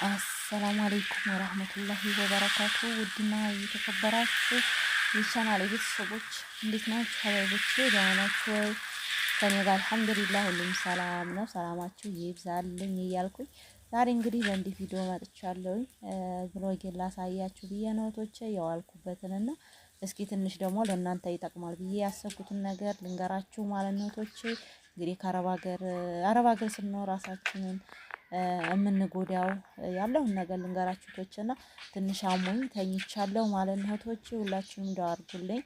አሰላሙ አለይኩም ወራህመቱላሂ ወበረካቱ። ውድና የተከበራችሁ የቻናሌ ቤተሰቦች እንዴት ናችሁ? ሀባይቦቼ ደህና ናችሁ ወይ? ከኔ ጋር አልሐምዱሊላህ ሁሉም ሰላም ነው። ሰላማችሁ ይብዛልኝ እያልኩኝ ዛሬ እንግዲህ በእንዲህ ቪዲዮ መጥቻለሁ። ብሎጌን ላሳያችሁ ብዬ ነው እህቶቼ የዋልኩበትንና እስኪ ትንሽ ደግሞ ለእናንተ ይጠቅማል ብዬ ያሰብኩትን ነገር ልንገራችሁ ማለት ነው እህቶቼ። እንግዲህ አረብ ሀገር ስንኖር ራሳችንን የምንጎዳው ያለውን ነገር ልንገራችሁ እህቶቼና ትንሽ አሞኝ ተኝቻለሁ ማለት ነው እህቶቼ። ሁላችሁም እንደው አድርጉልኝ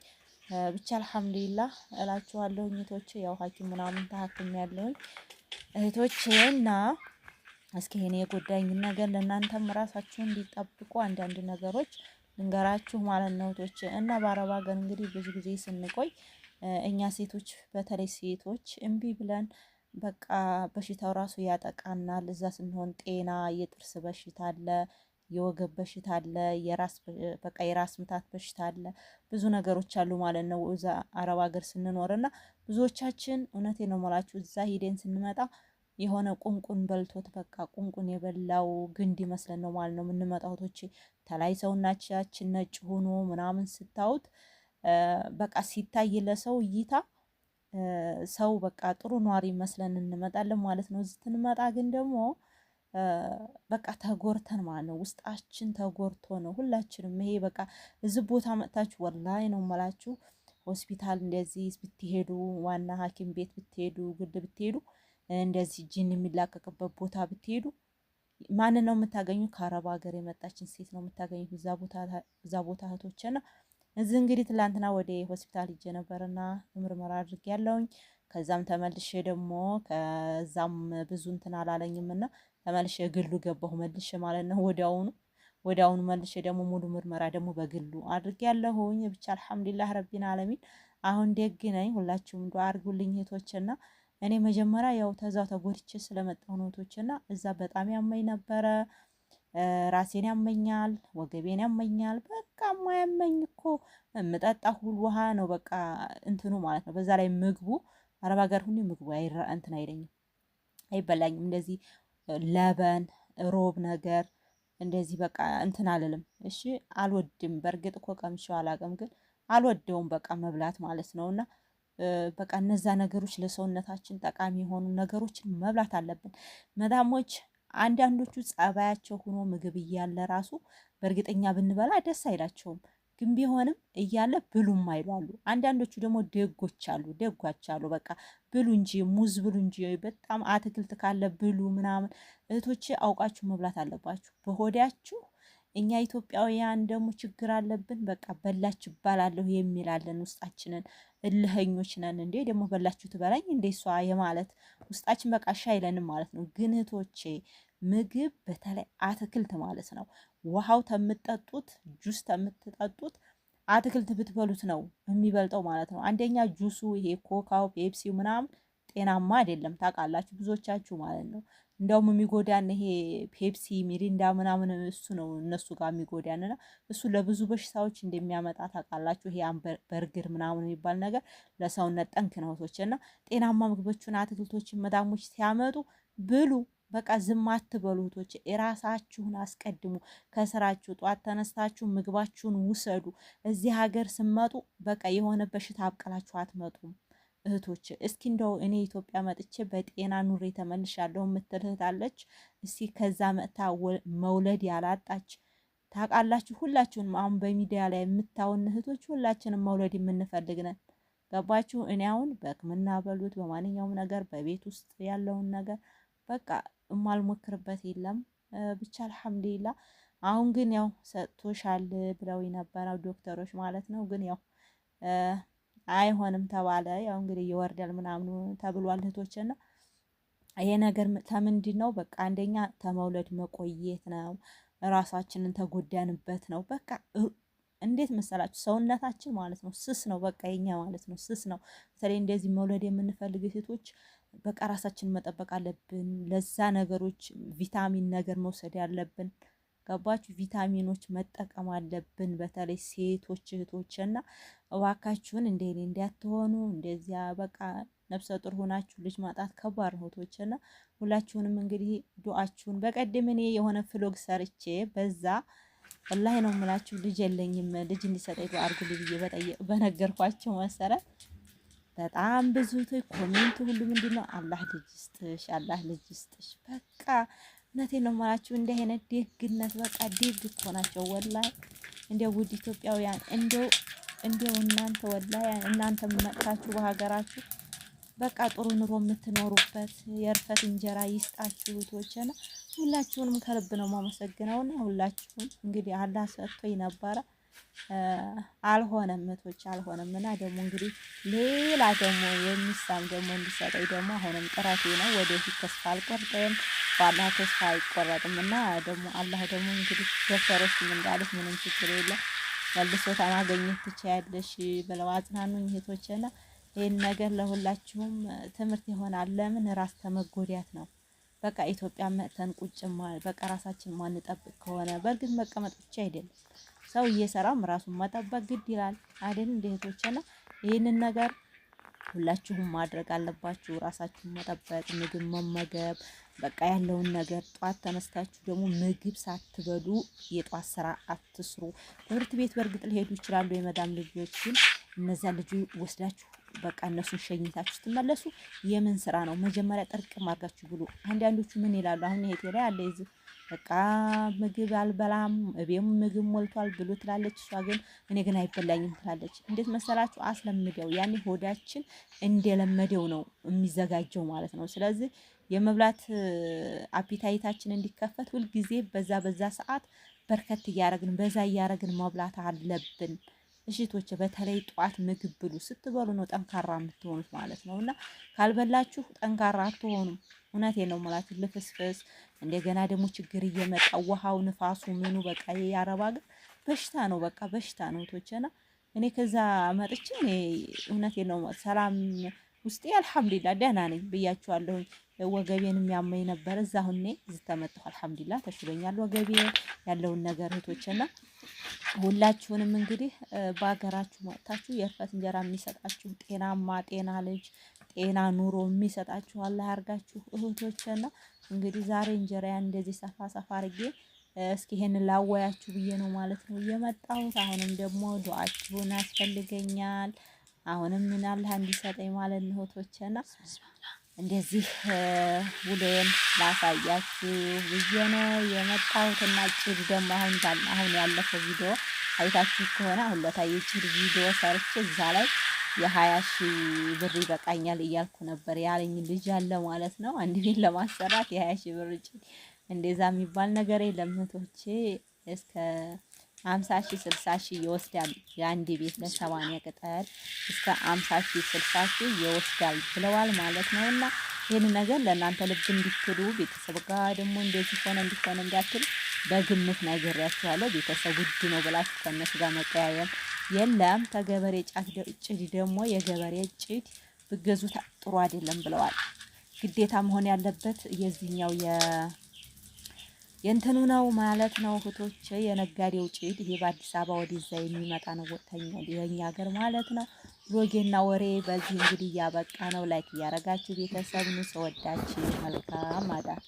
ብቻ አልሐምዱሊላህ እላችኋለሁ እህቶቼ። ያው ሐኪም ምናምን ተሐክም ያለውኝ እህቶቼ እና እስኪ እኔ የጎዳኝ ነገር ለእናንተም ራሳችሁ እንዲጠብቁ አንዳንድ ነገሮች ልንገራችሁ ማለት ነው እህቶቼ። እና በአረብ ሀገር እንግዲህ ብዙ ጊዜ ስንቆይ እኛ ሴቶች በተለይ ሴቶች እምቢ ብለን በቃ በሽታው ራሱ ያጠቃናል። እዛ ስንሆን ጤና የጥርስ በሽታ አለ፣ የወገብ በሽታ አለ፣ የራስ ምታት በሽታ አለ፣ ብዙ ነገሮች አሉ ማለት ነው እዛ አረብ ሀገር ስንኖርና ብዙዎቻችን እውነቴ ነው የምላችሁ እዛ ሂደን ስንመጣ የሆነ ቁንቁን በልቶት በቃ ቁንቁን የበላው ግንድ ይመስለን ነው ማለት ነው የምንመጣው እህቶቼ። ተላይ ሰውናችን ነጭ ሆኖ ምናምን ስታዩት በቃ ሲታይ ለሰው እይታ ሰው በቃ ጥሩ ኗሪ መስለን እንመጣለን ማለት ነው። እዚህ ስንመጣ ግን ደግሞ በቃ ተጎርተን ማለት ነው። ውስጣችን ተጎርቶ ነው ሁላችንም። ይሄ በቃ እዚህ ቦታ መጥታችሁ ወላሂ ነው የምላችሁ ሆስፒታል እንደዚህ ብትሄዱ፣ ዋና ሐኪም ቤት ብትሄዱ፣ ግል ብትሄዱ፣ እንደዚህ ጂን የሚላቀቅበት ቦታ ብትሄዱ ማንን ነው የምታገኙ? ከአረብ ሀገር የመጣችን ሴት ነው የምታገኙት እዛ ቦታ እህቶችና እዚህ እንግዲህ ትላንትና ወደ ሆስፒታል ሂጄ ነበርና ምርመራ አድርጌ ያለውኝ። ከዛም ተመልሼ ደግሞ ከዛም ብዙ እንትን አላለኝም እና ተመልሼ ግሉ ገባሁ መልሼ ማለት ነው። ወዲያውኑ መልሼ ደግሞ ሙሉ ምርመራ ደግሞ በግሉ አድርጌ ያለሁኝ። ብቻ አልሐምዱሊላህ ረቢን አለሚን አሁን ደግ ነኝ። ሁላችሁም ዱአ አድርጉልኝ እህቶችና እኔ መጀመሪያ ያው ተዛው ተጎድቼ ስለመጣሁ ነው እህቶችና እዛ በጣም ያመኝ ነበረ። ራሴን ያመኛል፣ ወገቤን ያመኛል። በቃ ማያመኝ እኮ የምጠጣ ሁሉ ውሃ ነው በቃ እንትኑ ማለት ነው። በዛ ላይ ምግቡ አረብ ሀገር ሁሉ ምግቡ እንትን አይለኝም፣ አይበላኝም። እንደዚህ ለበን ሮብ ነገር እንደዚህ በቃ እንትን አልልም። እሺ አልወድም። በእርግጥ እኮ ቀምሼው አላውቅም፣ ግን አልወደውም በቃ መብላት ማለት ነውና በቃ እነዛ ነገሮች ለሰውነታችን ጠቃሚ የሆኑ ነገሮችን መብላት አለብን። መዳሞች አንዳንዶቹ ጸባያቸው ሆኖ ምግብ እያለ ራሱ በእርግጠኛ ብንበላ ደስ አይላቸውም፣ ግን ቢሆንም እያለ ብሉም አይሏሉ። አንዳንዶቹ ደግሞ ደጎች አሉ በቃ ብሉ እንጂ ሙዝ ብሉ እንጂ በጣም አትክልት ካለ ብሉ ምናምን። እህቶቼ አውቃችሁ መብላት አለባችሁ በሆዳችሁ። እኛ ኢትዮጵያውያን ደግሞ ችግር አለብን። በቃ በላችሁ እባላለሁ የሚላለን ውስጣችንን እልኸኞች ነን። እንዴ ደግሞ በላችሁ ትበላኝ እንዴ እሷ የማለት ውስጣችን በቃ እሺ አይለንም ማለት ነው። ግን እህቶቼ ምግብ በተለይ አትክልት ማለት ነው ውሃው ተምጠጡት ጁስ ተምትጠጡት አትክልት ብትበሉት ነው የሚበልጠው ማለት ነው። አንደኛ ጁሱ ይሄ ኮካው ፔፕሲው ምናምን ጤናማ አይደለም ታውቃላችሁ ብዙዎቻችሁ ማለት ነው። እንደውም የሚጎዳን ይሄ ፔፕሲ ሚሪንዳ ምናምን እሱ ነው እነሱ ጋር የሚጎዳንና እሱ ለብዙ በሽታዎች እንደሚያመጣ ታውቃላችሁ። ይሄ በርግር ምናምን የሚባል ነገር ለሰውነት ጠንክ ነው እና ጤናማ ምግቦችን አትክልቶችን መዳሞች ሲያመጡ ብሉ። በቃ ዝም አትበሉ እህቶች፣ የራሳችሁን አስቀድሙ። ከስራችሁ ጧት ተነስታችሁ ምግባችሁን ውሰዱ። እዚህ ሀገር ስመጡ በቃ የሆነ በሽታ አብቀላችሁ አትመጡም እህቶች። እስኪ እንደው እኔ ኢትዮጵያ መጥቼ በጤና ኑሬ ተመልሻለሁ የምትል እህት አለች? እስኪ ከዛ መጥታ መውለድ ያላጣች ታውቃላችሁ? ሁላችሁንም አሁን በሚዲያ ላይ የምታውን እህቶች ሁላችንም መውለድ የምንፈልግ ነን። ገባችሁ? እኔ አሁን በሕክምና በሉት በማንኛውም ነገር በቤት ውስጥ ያለውን ነገር በቃ የማልሞክርበት የለም። ብቻ አልሐምዱሊላ። አሁን ግን ያው ሰጥቶሻል ብለው የነበረው ዶክተሮች ማለት ነው። ግን ያው አይሆንም ተባለ። ያው እንግዲህ ይወርዳል ምናምኑ ተብሏል እህቶችና ይሄ ነገር ከምንድን ነው? በቃ አንደኛ ተመውለድ መቆየት ነው። ራሳችንን ተጎዳንበት ነው። በቃ እንዴት መሰላችሁ ሰውነታችን ማለት ነው ስስ ነው። በቃ የኛ ማለት ነው ስስ ነው። በተለይ እንደዚህ መውለድ የምንፈልግ ሴቶች በቃ ራሳችንን መጠበቅ አለብን። ለዛ ነገሮች ቪታሚን ነገር መውሰድ ያለብን ገባችሁ? ቪታሚኖች መጠቀም አለብን። በተለይ ሴቶች እህቶች እና እባካችሁን እንደኔ እንዲያትሆኑ እንደዚያ በቃ ነፍሰ ጡር ሆናችሁ ልጅ ማጣት ከባድ ነው እህቶቼና ሁላችሁንም እንግዲህ ዱአችሁን በቀደም እኔ የሆነ ፍሎግ ሰርቼ በዛ ወላሂ ነው የምላችሁ ልጅ የለኝም ልጅ እንዲሰጠኝ ዱአ አድርጉልኝ ብዬ በነገርኳቸው መሰረት በጣም ብዙ ኮሜንት ሁሉ ምንድነው አላህ ልጅ ይስጥሽ፣ አላህ ልጅ ይስጥሽ። በቃ እውነቴን ነው የምላችሁ እንዲህ አይነት ደግነት በቃ ደግ እኮ ናቸው ወላሂ። እንደው ውድ ኢትዮጵያውያን እንደው እናንተ ወላሂ እናንተ መጥታችሁ በሀገራችሁ በቃ ጥሩ ኑሮ የምትኖሩበት የእርፈት እንጀራ ይስጣችሁ እህቶቼና ሁላችሁንም ከልብ ነው የማመሰግነውና ሁላችሁም እንግዲህ አላህ ሰጥቶኝ ነበረ አልሆነም እህቶቼ አልሆነም። እና ደግሞ እንግዲህ ሌላ ደግሞ የሚሳም ደግሞ እንዲሰጠኝ ደግሞ አሁንም ጥረቴ ነው። ወደፊት ተስፋ አልቆርጥም፣ በአላህ ተስፋ አይቆረጥም። እና ደግሞ አላህ ደግሞ እንግዲህ ዶክተሮችም እንዳሉት ምንም ችግር የለም መልሶ ማግኘት ትችያለሽ ብለው አጽናኑኝ እህቶቼና ይሄን ነገር ለሁላችሁም ትምህርት ይሆናል። ለምን ራስ ተመጎዳት ነው። በቃ ኢትዮጵያ መተን ቁጭ በቃ ራሳችን ማንጠብቅ ከሆነ በእርግጥ መቀመጥ ብቻ አይደለም ሰው እየሰራም ራሱን መጠበቅ ግድ ይላል አይደል? እንደ እህቶቼና ይሄንን ነገር ሁላችሁም ማድረግ አለባችሁ። ራሳችሁን መጠበቅ፣ ምግብ መመገብ፣ በቃ ያለውን ነገር ጧት ተነስታችሁ ደግሞ ምግብ ሳትበሉ የጧት ስራ አትስሩ። ትምህርት ቤት በእርግጥ ሊሄዱ ይችላሉ የመዳም ልጆች፣ ግን እነዚያ ልጆች ወስዳችሁ በቃ እነሱን ሸኝታችሁ ስትመለሱ የምን ስራ ነው? መጀመሪያ ጥርቅም አድርጋችሁ ብሉ። አንዳንዶቹ ምን ይላሉ? አሁን ይሄ ላይ አለ ይዝ በቃ ምግብ አልበላም እቤም ምግብ ሞልቷል ብሉ ትላለች። እሷ ግን እኔ ግን አይበላኝም ትላለች። እንዴት መሰላችሁ? አስለምደው ያኔ ሆዳችን እንደለመደው ነው የሚዘጋጀው ማለት ነው። ስለዚህ የመብላት አፒታይታችን እንዲከፈት ሁልጊዜ በዛ ሰዓት በርከት እያረግን በዛ እያረግን መብላት አለብን። እሽቶች በተለይ ጧት ምግብ ብሉ። ስትበሉ ነው ጠንካራ የምትሆኑት ማለት ነው። እና ካልበላችሁ ጠንካራ አትሆኑም። እውነቴን ነው የምላችሁ። ልፍስፍስ እንደገና ደግሞ ችግር እየመጣ ውሃው ንፋሱ ምኑ በቃ የአረብ ሀገር በሽታ ነው። በቃ በሽታ ነው ቶቸና እኔ ከዛ መጥቼ እኔ እውነቴን ነው ሰላም ውስጤ አልሐምዱሊላህ ደህና ነኝ ብያችኋለሁኝ። ወገቤን የሚያመኝ ነበር እዛ ሁኔ እዚህ ተመጣሁ አልሐምዱሊላህ ተሽሎኛል ወገቤ ያለውን ነገር እህቶችና ሁላችሁንም እንግዲህ በሀገራችሁ መጥታችሁ የእርፈት እንጀራ የሚሰጣችሁ ጤናማ ጤና ልጅ ጤና ኑሮ የሚሰጣችሁ አላህ ያርጋችሁ እህቶችና እንግዲህ ዛሬ እንጀራያን እንደዚህ ሰፋ ሰፋ አድርጌ እስኪ ይሄንን ላወያችሁ ብዬ ነው ማለት ነው የመጣሁት። አሁንም ደግሞ ዱአችሁን ያስፈልገኛል። አሁንም ምን አላህ እንዲሰጠኝ ማለት ነው እህቶችና እንደዚህ ውሎዬን ላሳያችሁ ብዬ ነው የመጣሁት። እና ጭድ ደግሞ አሁን ያለፈው ቪዲዮ አይታችሁ ከሆነ አሁን ለታይ ጭድ ቪዲዮ ሰርቼ እዛ ላይ የ20,000 ብር ይበቃኛል እያልኩ ነበር ያለኝ ልጅ አለ ማለት ነው። አንድ ቤት ለማሰራት የ20,000 ብር ጭድ እንደዛ የሚባል ነገር የለም እህቶቼ። እስከ 50,000 60,000 ይወስዳል የአንድ ቤት ለ80 ቅጠል እስከ 50,000 60,000 ይወስዳል ብለዋል ማለት ነውና ይሄን ነገር ለእናንተ ልብ እንድትሉ ቤተሰብ ጋር ደግሞ እንደዚህ ሆነ እንዲሆነ እንዳትል በግምት ነግሬያችኋለሁ። ቤተሰብ ውድ ነው ብላችሁ ከነሱ ጋር መቀያየም የለም። ከገበሬ ጭድ ደግሞ የገበሬ ጭድ ብገዙት ጥሩ አይደለም ብለዋል። ግዴታ መሆን ያለበት የዚህኛው የእንትኑ ነው ማለት ነው እህቶቼ። የነጋዴው ጭድ ይሄ በአዲስ አበባ ወደዛ የሚመጣ ነው ወጥተኛ የኛ ሀገር ማለት ነው። ሎጌና ወሬ በዚህ እንግዲህ እያበቃ ነው። ላይክ እያረጋችሁ ቤተሰብ ነው። ሰወዳችሁ መልካም አዳር